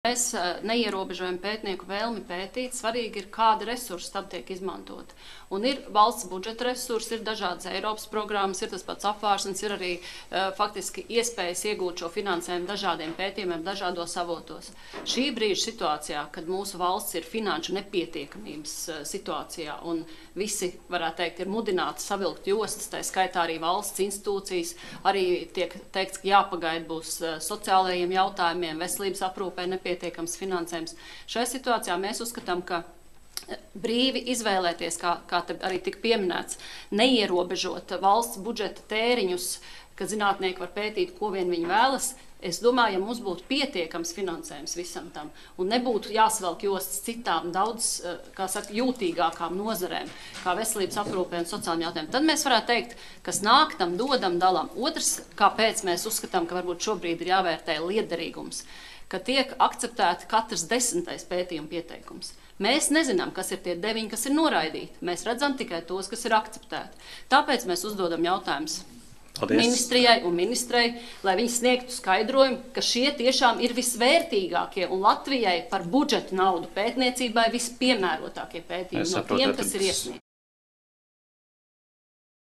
Mēs neierobežojam pētnieku vēlmi pētīt, svarīgi ir, kādi resursi tam tiek izmantoti. Un ir valsts budžeta resursi, ir dažādas Eiropas programmas, ir tas pats apvārsnes, ir arī faktiski iespējas iegūt šo finansējumu dažādiem pētījumiem, dažādos avotos. Šī brīža situācijā, kad mūsu valsts ir finanšu nepietiekamības situācijā un visi, varētu teikt, ir mudināti savilkt jostas, tā skaitā arī valsts institūcijas, arī tiek teikts, ka jāpagaida būs sociālajiem jautājumiem, veselības aprūpē nepietiekams finansējums. Šajā situācijā mēs uzskatām, ka brīvi izvēlēties, kā te arī tika pieminēts, neierobežot valsts budžeta tēriņus, ka zinātnieki var pētīt, ko vien viņi vēlas. Es domāju, ja mums būtu pietiekams finansējums visam tam un nebūtu jāsvelk jostas citām daudz, kā saka, jūtīgākām nozarēm, kā veselības aprūpē un sociālajiem jautājumiem, tad mēs varētu teikt, kas nāk tam dodam, dalam. Otrs, kāpēc mēs uzskatām, ka varbūt šobrīd ir jāvērtē lietderīgums, ka tiek akceptēti katrs 10. pētījuma pieteikums. Mēs nezinām, kas ir tie 9, kas ir noraidīti. Mēs redzam tikai tos, kas ir akceptēti. Tāpēc mēs uzdodam jautājumus ministrijai un ministrei, lai viņi sniegtu skaidrojumu, ka šie tiešām ir visvērtīgākie un Latvijai par budžetu naudu pētniecībai vispiemērotākie pētījumi no tiem, kas ir iesniegti.